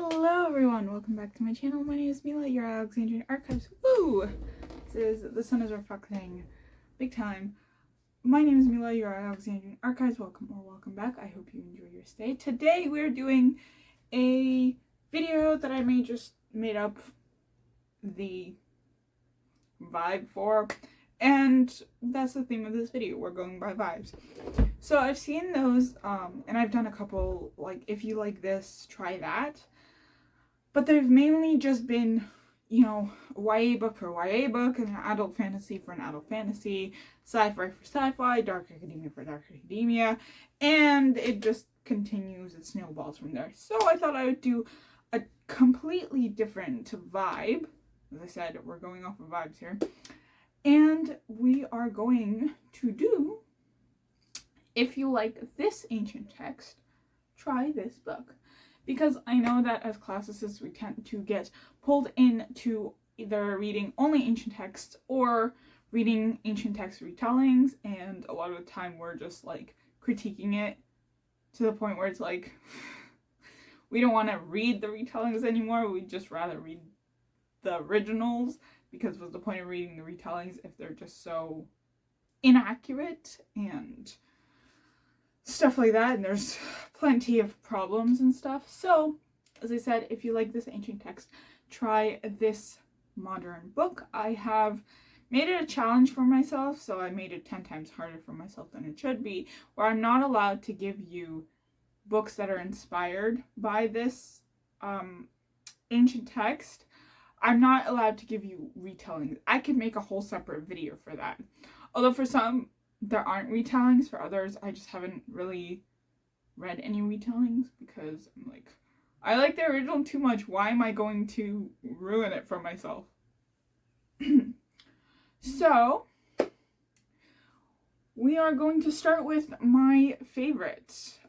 Hello everyone, welcome back to my channel. My name is Mila, your Alexandrian archives. Woo! The sun is reflecting big time. My name is Mila, your Alexandrian archives. Welcome back. I hope you enjoy your stay. Today we're doing a video that I just made up the vibe for, and that's the theme of this video. We're going by vibes. So I've seen those, and I've done a couple, like, if you like this, try that. But they've mainly just been, you know, a YA book for YA book, and an adult fantasy for an adult fantasy, sci-fi for sci-fi, dark academia for dark academia, and it just continues, it snowballs from there. So I thought I would do a completely different vibe. As I said, we're going off of vibes here. And we are going to do, if you like this ancient text, try this book. Because I know that as classicists we tend to get pulled into either reading only ancient texts or reading ancient text retellings, and a lot of the time we're just like critiquing it to the point where it's like we don't want to read the retellings anymore. We'd just rather read the originals, because what's the point of reading the retellings if they're just so inaccurate and stuff like that, and there's plenty of problems and stuff. So, as I said, if you like this ancient text, try this modern book. I have made it a challenge for myself, so I made it 10 times harder for myself than it should be, where I'm not allowed to give you books that are inspired by this ancient text. I'm not allowed to give you retellings. I could make a whole separate video for that. Although for some, there aren't retellings. For others, I just haven't really read any retellings, because I'm like, I like the original too much. Why am I going to ruin it for myself? So, we are going to start with my favorite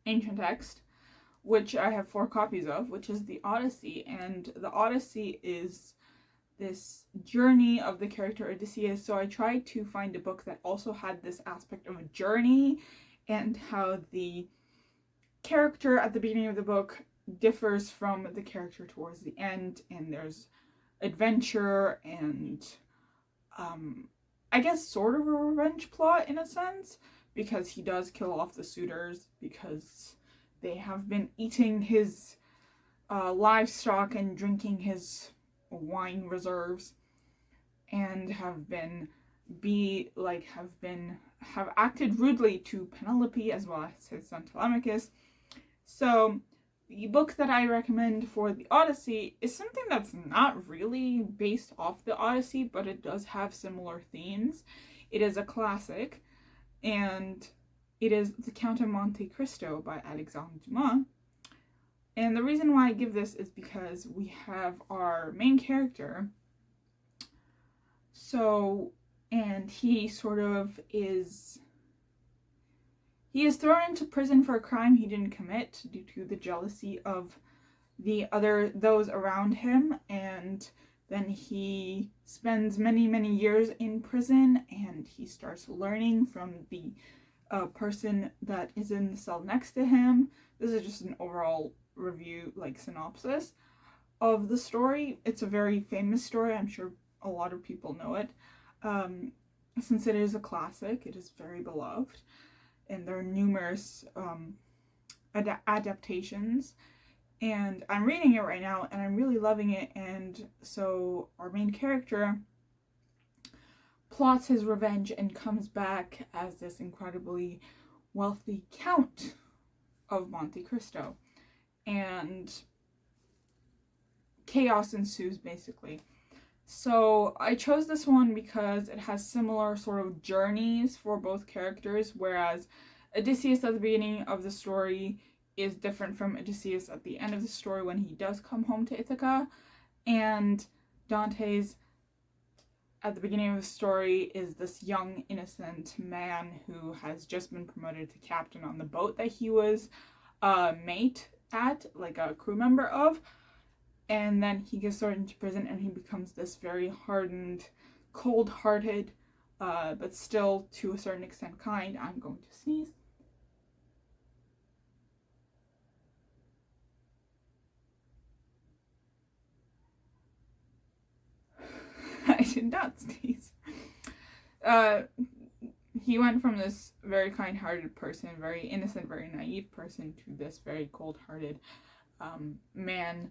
ancient text, which I have 4 copies of, which is the Odyssey. And the Odyssey is this journey of the character Odysseus. So I tried to find a book that also had this aspect of a journey, and how the character at the beginning of the book differs from the character towards the end, and there's adventure and I guess sort of a revenge plot in a sense, because he does kill off the suitors because they have been eating his livestock and drinking his wine reserves, and have acted rudely to Penelope as well as his son Telemachus. So the book that I recommend for the Odyssey is something that's not really based off the Odyssey, but it does have similar themes. It is a classic, and it is The Count of Monte Cristo by Alexandre Dumas. And the reason why I give this is because we have our main character. And he is thrown into prison for a crime he didn't commit due to the jealousy of those around him, and then he spends many years in prison, and he starts learning from the person that is in the cell next to him. This is just an overall review, like synopsis of the story. It's a very famous story. I'm sure a lot of people know it. Since it is a classic, it is very beloved, and there are numerous adaptations, and I'm reading it right now and I'm really loving it. And so our main character plots his revenge and comes back as this incredibly wealthy Count of Monte Cristo, and chaos ensues basically. So I chose this one because it has similar sort of journeys for both characters, whereas Odysseus at the beginning of the story is different from Odysseus at the end of the story when he does come home to Ithaca, and Dante's at the beginning of the story is this young innocent man who has just been promoted to captain on the boat that he was a mate at, like a crew member of. And then he gets thrown into prison, and he becomes this very hardened, cold-hearted, but still to a certain extent kind. I'm going to sneeze. Dunkin' Donuts days. He went from this very kind-hearted person, very innocent, very naive person, to this very cold-hearted man.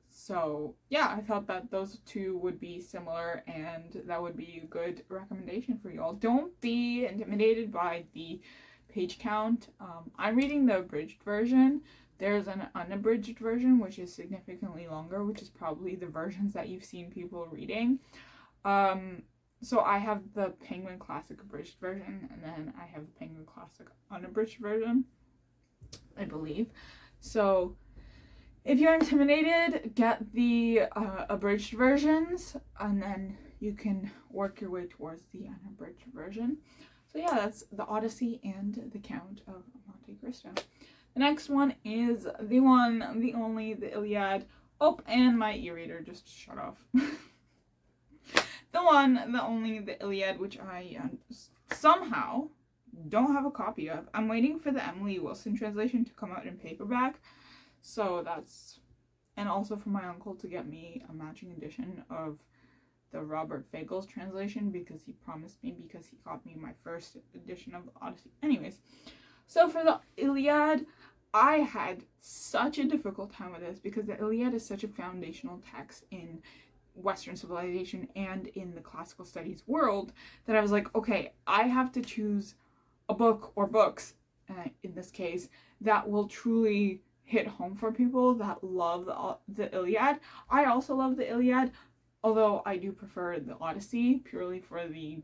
So yeah, I thought that those two would be similar, and that would be a good recommendation for you all. Don't be intimidated by the page count. I'm reading the abridged version. There's an unabridged version, which is significantly longer, which is probably the versions that you've seen people reading. So I have the Penguin Classic abridged version, and then I have the Penguin Classic unabridged version, I believe. So if you're intimidated, get the abridged versions, and then you can work your way towards the unabridged version. So yeah, that's the Odyssey and the Count of Monte Cristo. The next one is the one, the only, the Iliad. Oh, and my e-reader just shut off. The one, the only, the Iliad, which I somehow don't have a copy of. I'm waiting for the Emily Wilson translation to come out in paperback. So that's, and also for my uncle to get me a matching edition of the Robert Fagles translation, because he promised me, because he got me my first edition of the Odyssey. Anyways, so for the Iliad, I had such a difficult time with this, because the Iliad is such a foundational text in Western civilization and in the classical studies world, that I was like, okay, I have to choose a book or books, in this case, that will truly hit home for people that love the Iliad. I also love the Iliad, although I do prefer the Odyssey, purely for the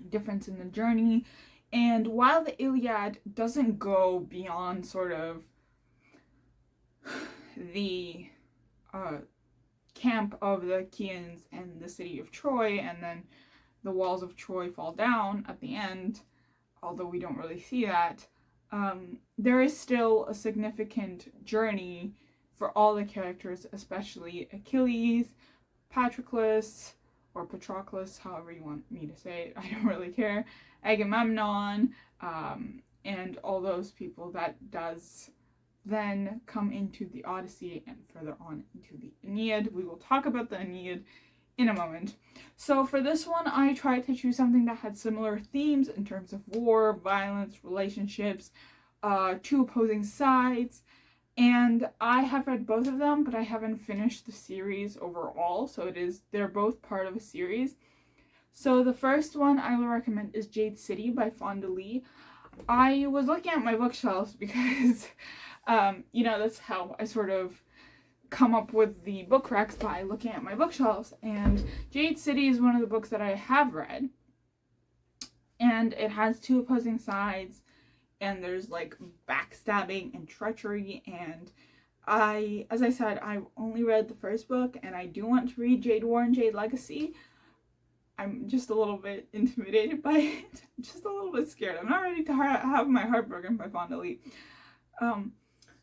difference in the journey. And while the Iliad doesn't go beyond sort of the camp of the Chians and the city of Troy, and then the walls of Troy fall down at the end, although we don't really see that, there is still a significant journey for all the characters, especially Achilles, Patroclus, or Patroclus, however you want me to say it, I don't really care, Agamemnon, and all those people that does then come into the Odyssey and further on into the Aeneid. We will talk about the Aeneid in a moment. So for this one, I tried to choose something that had similar themes in terms of war, violence, relationships, two opposing sides, and I have read both of them, but I haven't finished the series overall, so they're both part of a series. So the first one I will recommend is Jade City by Fonda Lee. I was looking at my bookshelves because, that's how I sort of come up with the book recs, by looking at my bookshelves. And Jade City is one of the books that I have read. And it has two opposing sides. And there's like backstabbing and treachery. And as I said, I've only read the first book. And I do want to read Jade War and Jade Legacy. I'm just a little bit intimidated by it. I'm just a little bit scared. I'm not ready to have my heart broken by Fonda Lee.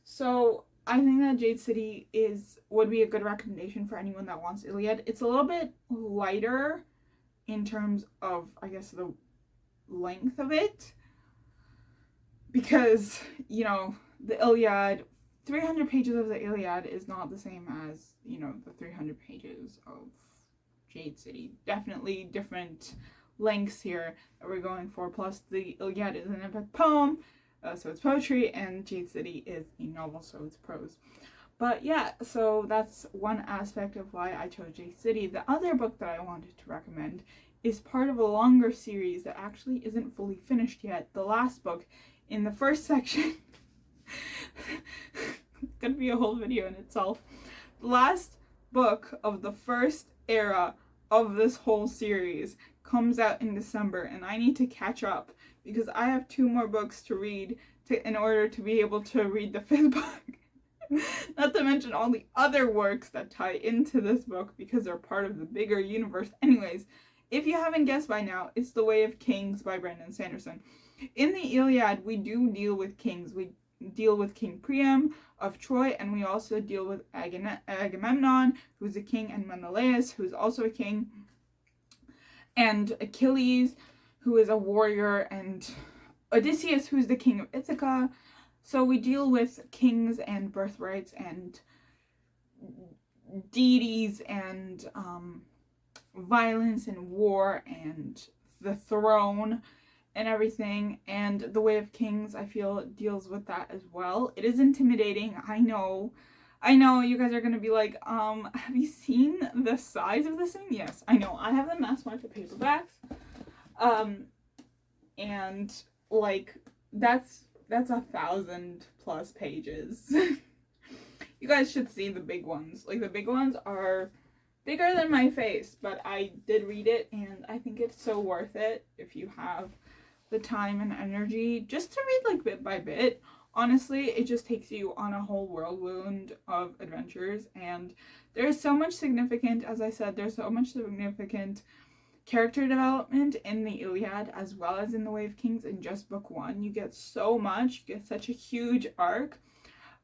So I think that Jade City would be a good recommendation for anyone that wants Iliad. It's a little bit lighter in terms of, I guess, the length of it. Because, the Iliad, 300 pages of the Iliad is not the same as, the 300 pages of Jade City. Definitely different lengths here that we're going for. Plus, the Iliad is an epic poem, so it's poetry, and Jade City is a novel, so it's prose. But yeah, so that's one aspect of why I chose Jade City. The other book that I wanted to recommend is part of a longer series that actually isn't fully finished yet. The last book in the first section, it's gonna be a whole video in itself. The last book of the first era of this whole series comes out in December, and I need to catch up because I have 2 more books to read in order to be able to read the 5th book. Not to mention all the other works that tie into this book because they're part of the bigger universe. Anyways, if you haven't guessed by now, it's The Way of Kings by Brandon Sanderson. In the Iliad, we do deal with kings. We deal with King Priam of Troy, and we also deal with Agamemnon, who's a king, and Menelaus, who's also a king, and Achilles, who is a warrior, and Odysseus, who's the king of Ithaca. So we deal with kings and birthrights and deities and violence and war and the throne and everything. And The Way of Kings, I feel, deals with that as well. It is intimidating. I know you guys are gonna be like, have you seen the size of this thing? Yes, I know. I have the mass market paperbacks. And like that's 1,000+ pages. You guys should see the big ones. Like, the big ones are bigger than my face, but I did read it, and I think it's so worth it if you have the time and energy just to read, like, bit by bit. Honestly, it just takes you on a whole whirlwind of adventures, and there's so much significant, as I said, there's so much significant character development in the Iliad as well as in The Way of Kings. In just book one, you get so much. You get such a huge arc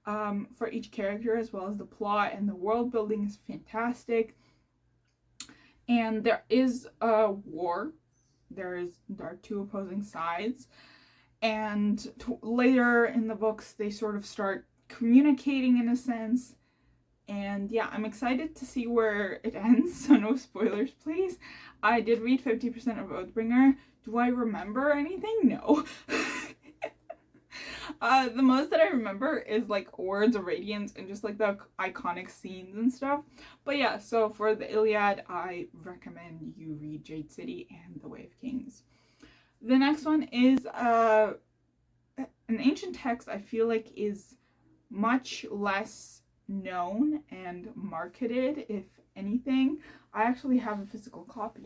for each character, as well as the plot, and the world building is fantastic. And there is a war. There are two opposing sides, and later in the books they sort of start communicating in a sense. And yeah, I'm excited to see where it ends, so no spoilers please. I did read 50% of Oathbringer. Do I remember anything? No. The most that I remember is like Words of Radiance and just like the iconic scenes and stuff. But yeah, so for the Iliad, I recommend you read Jade City and The Way of Kings. The next one is an ancient text I feel like is much less known and marketed, if anything. I actually have a physical copy.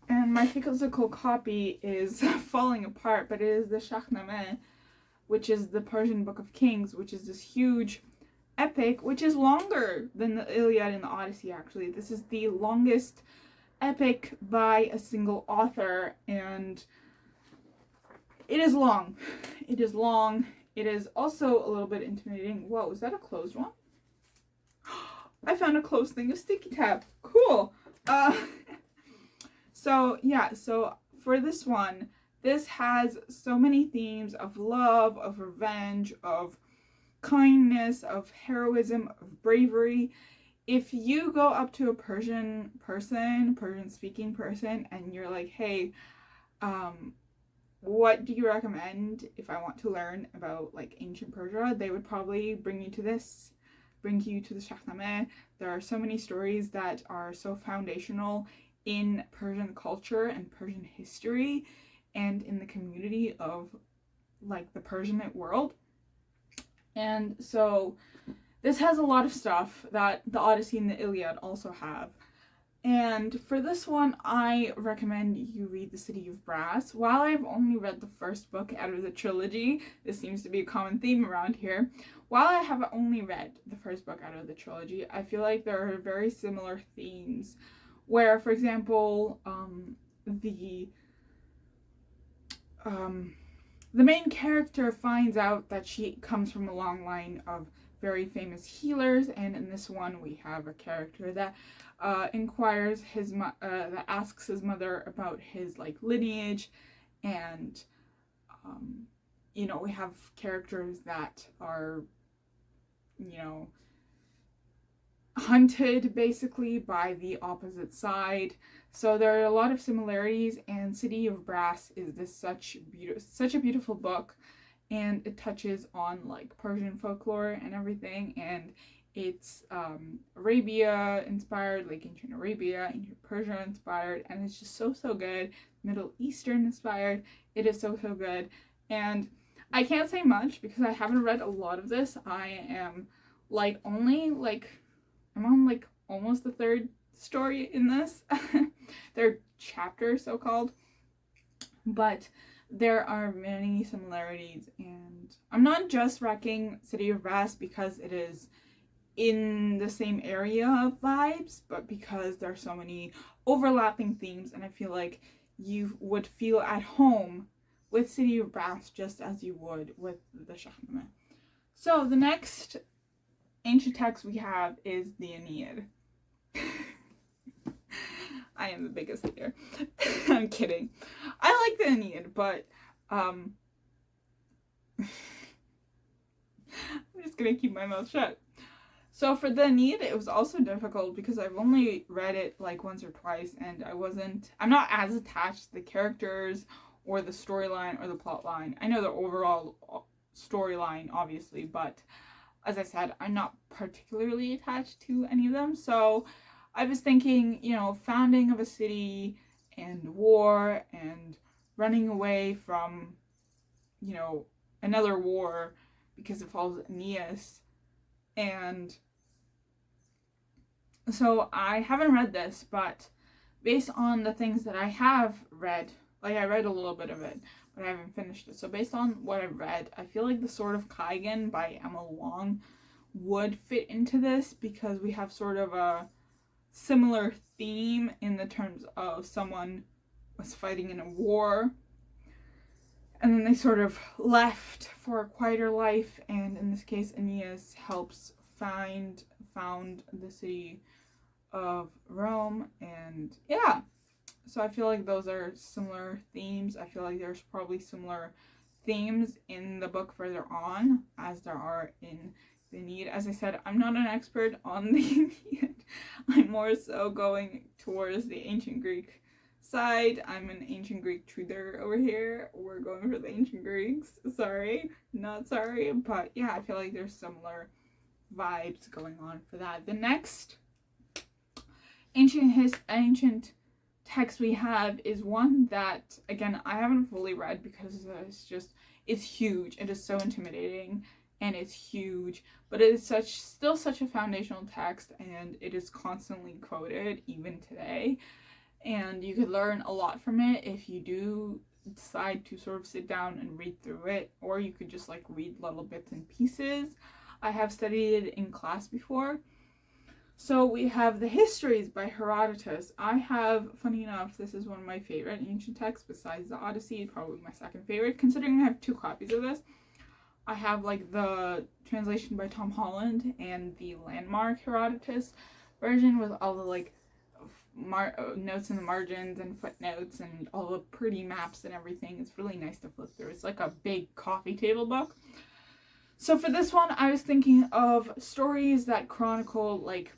And my physical copy is falling apart, but it is the Shahnameh, which is the Persian Book of Kings, which is this huge epic, which is longer than the Iliad and the Odyssey, actually. This is the longest epic by a single author, and it is long. It is long. It is also a little bit intimidating. Whoa, is that a closed one? I found a closed thing of sticky tab. Cool. So yeah, so for this one, this has so many themes of love, of revenge, of kindness, of heroism, of bravery. If you go up to a Persian speaking person, and you're like, hey, what do you recommend if I want to learn about like ancient Persia? They would probably bring you to the Shahnameh. There are so many stories that are so foundational in Persian culture and Persian history and in the community of like the Persianate world. And so this has a lot of stuff that the Odyssey and the Iliad also have. And for this one, I recommend you read The City of Brass. While I've only read the first book out of the trilogy, this seems to be a common theme around here. While I have only read the first book out of the trilogy, I feel like there are very similar themes where, for example, the main character finds out that she comes from a long line of very famous healers, and in this one we have a character that that asks his mother about his like lineage, and you know, we have characters that are, you know, hunted basically by the opposite side. So there are a lot of similarities, and City of Brass is this such a beautiful book, and it touches on like Persian folklore and everything, and it's Arabia inspired, like ancient Arabia, ancient Persia inspired, and it's just so good. Middle Eastern inspired. It is so good. And I can't say much because I haven't read a lot of this. I am like I'm on like almost the third story in this. They're chapters, so called, but there are many similarities, and I'm not just wrecking City of Brass because it is in the same area of vibes, but because there are so many overlapping themes, and I feel like you would feel at home with City of Brass just as you would with the Shahnameh. So the next ancient text we have is the Aeneid. I am the biggest hater. I'm kidding. I like the Aeneid, but I'm just gonna keep my mouth shut. So for the Aeneid, it was also difficult because I've only read it like once or twice, and I'm not as attached to the characters or the storyline or the plot line. I know the overall storyline, obviously, but as I said, I'm not particularly attached to any of them. So I was thinking, founding of a city and war and running away from, another war because it follows Aeneas. And so I haven't read this, but based on the things that I have read, like I read a little bit of it, but I haven't finished it. So based on what I've read, I feel like The Sword of Kaigan by Emma Wong would fit into this because we have sort of a similar theme in the terms of someone was fighting in a war and then they sort of left for a quieter life, and in this case Aeneas helps found the city of Rome. And yeah, so I feel like those are similar themes. I feel like there's probably similar themes in the book further on as there are in the Aeneid. As I said, I'm not an expert on the Aeneid. I'm more so going towards the ancient Greek side. I'm an ancient Greek truther over here. We're going for the ancient Greeks. Sorry, not sorry, but yeah, I feel like there's similar vibes going on for that. The next ancient text we have is one that, again, I haven't fully read because it's huge. It is so intimidating and it's huge, but it is still such a foundational text, and it is constantly quoted even today, and you could learn a lot from it if you do decide to sort of sit down and read through it, or you could just like read little bits and pieces. I have studied it in class before. So we have the Histories by Herodotus. I have, funny enough, this is one of my favorite ancient texts besides the Odyssey, probably my second favorite, considering I have 2 copies of this. I have like the translation by Tom Holland and the landmark Herodotus version with all the like notes in the margins and footnotes and all the pretty maps and everything. It's really nice to flip through. It's like a big coffee table book. So for this one, I was thinking of stories that chronicle like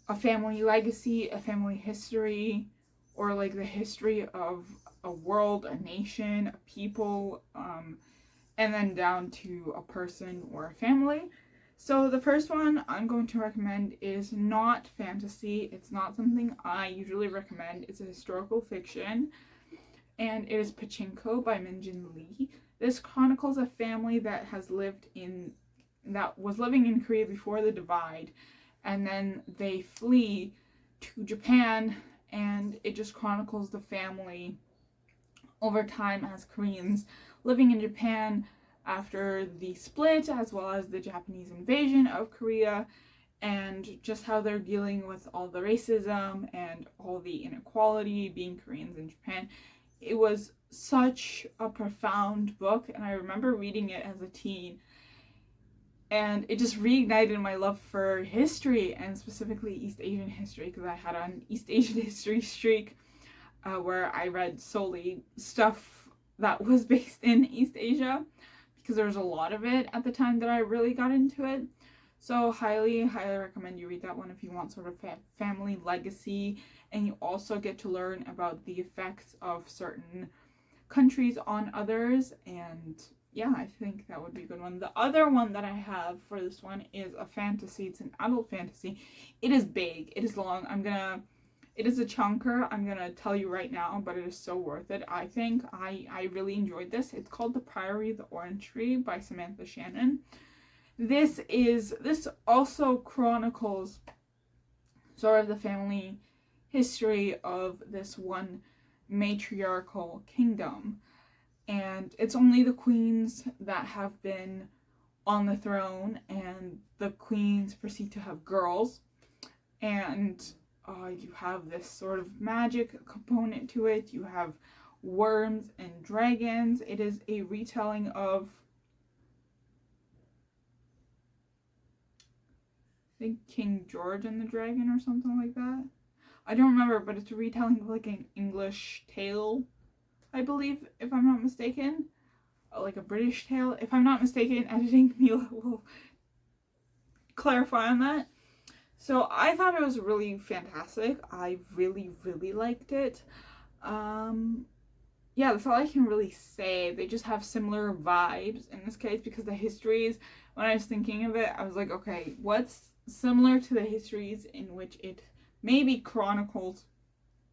a family legacy, a family history, or like the history of a world, a nation, a people, and then down to a person or a family. So the first one I'm going to recommend is not fantasy. It's not something I usually recommend. It's a historical fiction, and it is Pachinko by Minjin Lee. This chronicles a family that was living in Korea before the divide, and then they flee to Japan, and it just chronicles the family over time as Koreans living in Japan after the split, as well as the Japanese invasion of Korea, and just how they're dealing with all the racism and all the inequality being Koreans in Japan. It was such a profound book, and I remember reading it as a teen, and it just reignited my love for history, and specifically East Asian history, because I had an East Asian history streak where I read solely stuff that was based in East Asia, because there was a lot of it at the time that I really got into it. So highly recommend you read that one if you want sort of family legacy, and you also get to learn about the effects of certain countries on others. And yeah, I think that would be a good one. The other one that I have for this one is a fantasy. It's an adult fantasy. It is big. It is long. It is a chunker. I'm gonna tell you right now, but it is so worth it. I think I really enjoyed this. It's called The Priory of the Orange Tree by Samantha Shannon. This also chronicles sort of the family history of this one matriarchal kingdom, and it's only the queens that have been on the throne, and the queens proceed to have girls, and you have this sort of magic component to it. You have worms and dragons. It is a retelling of, I think, King George and the Dragon or something like that. I don't remember, but it's a retelling of like an English tale, I believe, if I'm not mistaken. Like a British tale. If I'm not mistaken, editing Mila will clarify on that. So I thought it was really fantastic. I really, really liked it. Yeah, that's all I can really say. They just have similar vibes in this case, because the histories, when I was thinking of it, I was like, okay, what's similar to the histories in which it maybe chronicles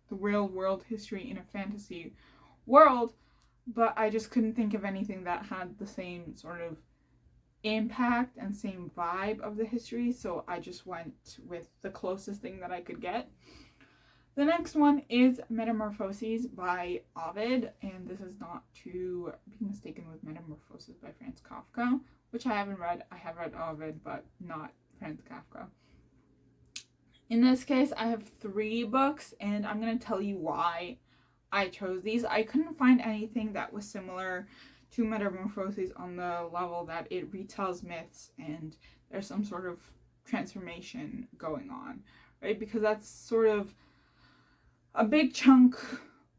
the real world history in a fantasy world, but I just couldn't think of anything that had the same sort of impact and same vibe of the history, so I just went with the closest thing that I could get. The next one is Metamorphoses by Ovid, and this is not to be mistaken with Metamorphoses by Franz Kafka, which I haven't read. I have read Ovid, but not Franz Kafka. In this case, I have 3 books, and I'm going to tell you why I chose these. I couldn't find anything that was similar to Metamorphoses on the level that it retells myths and there's some sort of transformation going on, right? Because that's sort of a big chunk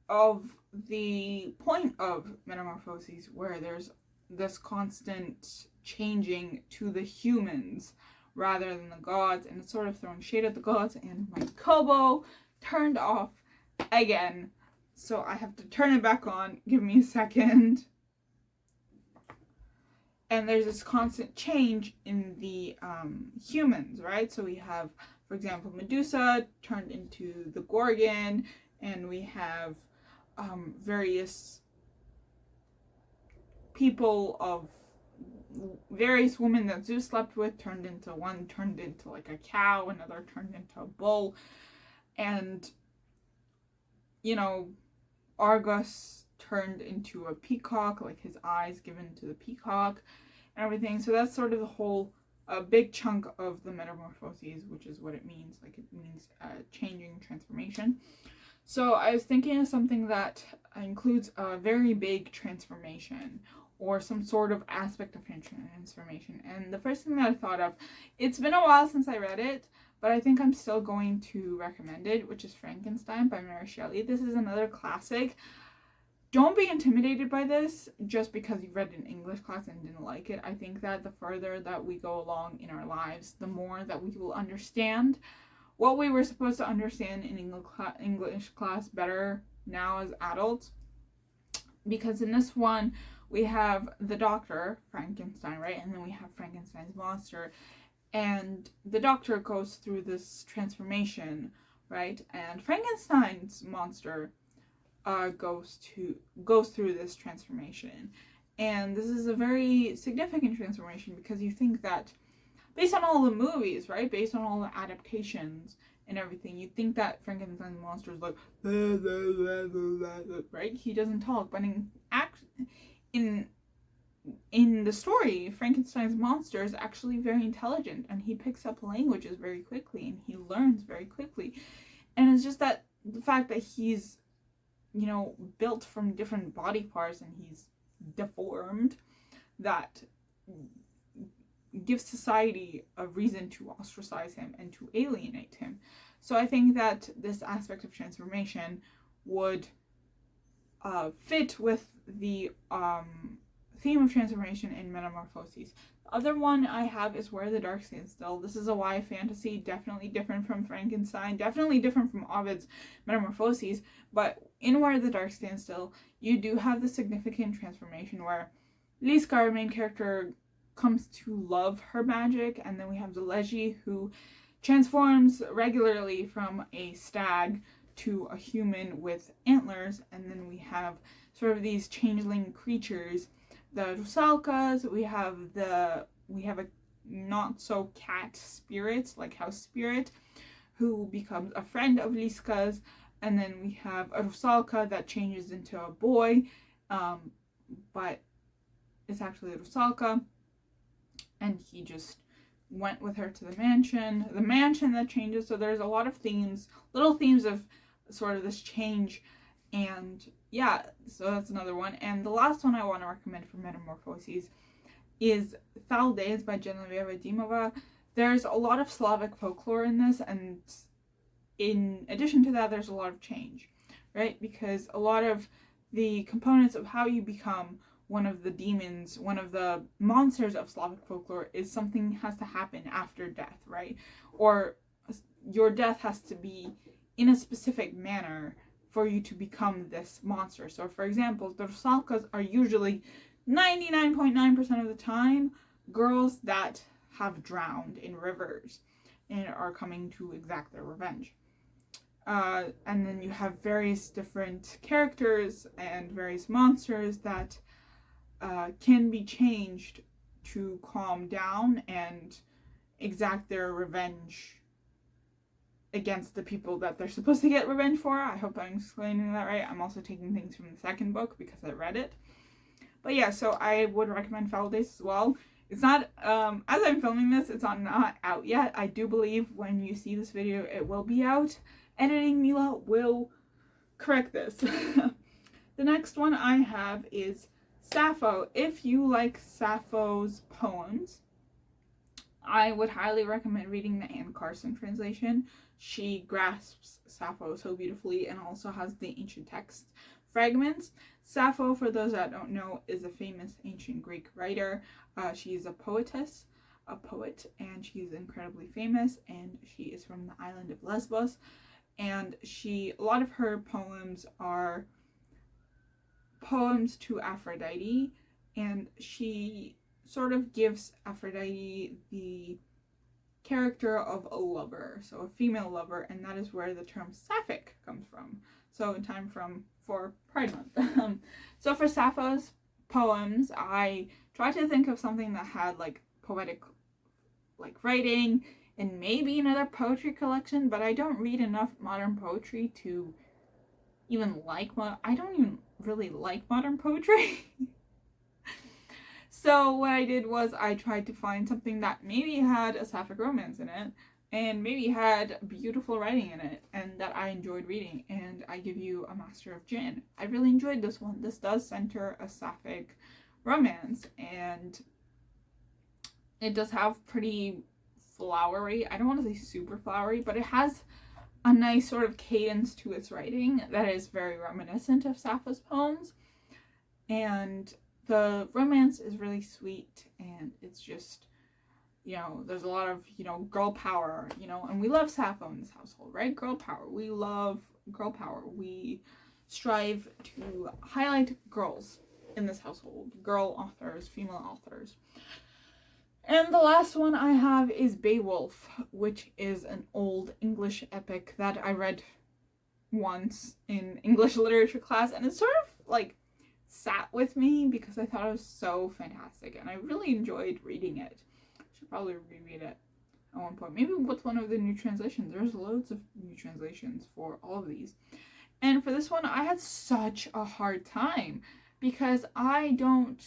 of the point of Metamorphoses, where there's this constant changing to the humans rather than the gods, and it's sort of throwing shade at the gods, and my Kobo turned off again, so I have to turn it back on. Give me a second. And there's this constant change in the humans, right? So we have, for example, Medusa turned into the Gorgon, and we have various people of various women that Zeus slept with turned into, one turned into like a cow, another turned into a bull, and, you know, Argus turned into a peacock, like his eyes given to the peacock and everything. So that's sort of the whole big chunk of the Metamorphoses, which is what it means. Like, it means changing, transformation. So I was thinking of something that includes a very big transformation, or some sort of aspect of transformation. And the first thing that I thought of, it's been a while since I read it, but I think I'm still going to recommend it, which is Frankenstein by Mary Shelley. This is another classic. Don't be intimidated by this just because you read it in English class and didn't like it. I think that the further that we go along in our lives, the more that we will understand what we were supposed to understand in English class better now as adults. Because in this one, we have the doctor, Frankenstein, right? And then we have Frankenstein's monster. And the doctor goes through this transformation, right? And Frankenstein's monster goes through this transformation. And this is a very significant transformation, because you think that based on all the movies, right? Based on all the adaptations and everything, you think that Frankenstein's monster is like, right? He doesn't talk, but in the story, Frankenstein's monster is actually very intelligent, and he picks up languages very quickly, and he learns very quickly. And it's just that the fact that he's, you know, built from different body parts and he's deformed, that gives society a reason to ostracize him and to alienate him. So I think that this aspect of transformation would fit with the theme of transformation in Metamorphoses. The other one I have is Where the Dark Stands Still. This is a YA fantasy, definitely different from Frankenstein, definitely different from Ovid's Metamorphoses, but in Where the Dark Stands Still, you do have the significant transformation where Liska, our main character, comes to love her magic, and then we have Zaleji, who transforms regularly from a stag to a human with antlers, and then we have sort of these changeling creatures, the Rusalkas. We have a not so cat spirit, like house spirit, who becomes a friend of Liska's, and then we have a Rusalka that changes into a boy, but it's actually a Rusalka, and he just went with her to the mansion that changes. So there's a lot of themes, little themes of sort of this change, and yeah, so that's another one. And the last one I want to recommend for Metamorphoses is Foul Days by Genevieva Dimova. There's a lot of Slavic folklore in this, and in addition to that, there's a lot of change, right? Because a lot of the components of how you become one of the demons, one of the monsters of Slavic folklore is something has to happen after death, right? Or your death has to be in a specific manner for you to become this monster. So, for example, the rusalkas are usually 99.9% of the time girls that have drowned in rivers and are coming to exact their revenge. And then you have various different characters and various monsters that can be changed to calm down and exact their revenge against the people that they're supposed to get revenge for. I hope I'm explaining that right. I'm also taking things from the second book because I read it. But yeah, so I would recommend Foul Days as well. It's not, as I'm filming this, it's not out yet. I do believe when you see this video, it will be out. Editing Mila will correct this. The next one I have is Sappho. If you like Sappho's poems, I would highly recommend reading the Anne Carson translation. She grasps Sappho so beautifully and also has the ancient text fragments. Sappho, for those that don't know, is a famous ancient Greek writer. She is a poetess, a poet, and she is incredibly famous, and she is from the island of Lesbos. And a lot of her poems are poems to Aphrodite, and she sort of gives Aphrodite the character of a lover, so a female lover, and that is where the term sapphic comes from. So in time for Pride Month. So for Sappho's poems, I tried to think of something that had like poetic like writing and maybe another poetry collection, but I don't read enough modern poetry to even like I don't even really like modern poetry. So what I did was I tried to find something that maybe had a sapphic romance in it and maybe had beautiful writing in it and that I enjoyed reading, and I give you A Master of Djinn. I really enjoyed this one. This does center a sapphic romance, and it does have pretty flowery, I don't want to say super flowery, but it has a nice sort of cadence to its writing that is very reminiscent of Sappho's poems, and the romance is really sweet, and it's just, you know, there's a lot of, you know, girl power, you know, and we love Sappho in this household, right? Girl power. We love girl power. We strive to highlight girls in this household, girl authors, female authors. And the last one I have is Beowulf, which is an old English epic that I read once in English literature class, and it sort of like sat with me because I thought it was so fantastic and I really enjoyed reading it. I should probably reread it at one point, maybe with one of the new translations. There's loads of new translations for all of these, and for this one I had such a hard time because I don't,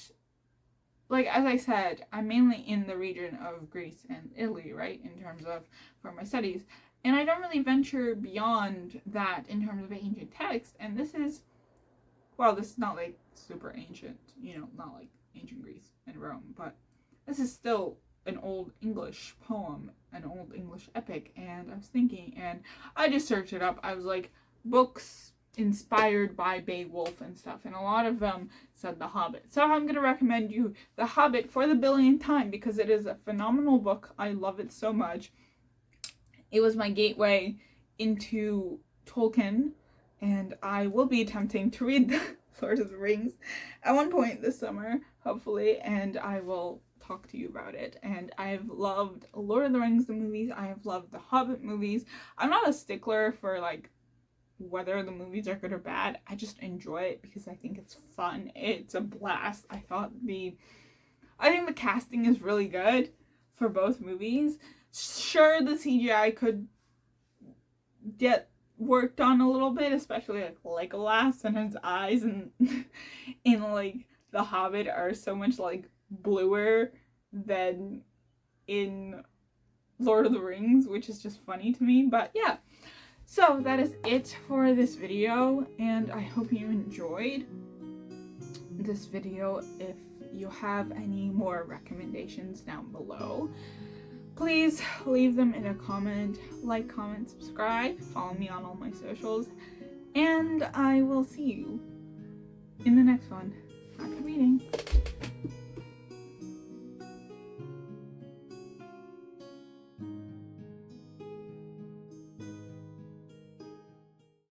like, as I said, I'm mainly in the region of Greece and Italy, right, in terms of for my studies, and I don't really venture beyond that in terms of ancient text. And this is, well, this is not like super ancient, you know, not like ancient Greece and Rome, but this is still an old English poem, an old English epic. And I was thinking, and I just searched it up. I was like, books inspired by Beowulf and stuff, and a lot of them said The Hobbit. So I'm going to recommend you The Hobbit for the billionth time because it is a phenomenal book. I love it so much. It was my gateway into Tolkien, and I will be attempting to read the Lord of the Rings at one point this summer, hopefully, and I will talk to you about it. And I've loved Lord of the Rings, the movies. I have loved the Hobbit movies. I'm not a stickler for like whether the movies are good or bad. I just enjoy it because I think it's fun. It's a blast. I think the casting is really good for both movies. Sure, the CGI could get worked on a little bit, especially like Legolas and his eyes and in like The Hobbit are so much like bluer than in Lord of the Rings, which is just funny to me. But yeah, so that is it for this video, and I hope you enjoyed this video. If you have any more recommendations down below, please leave them in a comment. Like, comment, subscribe, follow me on all my socials, and I will see you in the next one. Happy reading.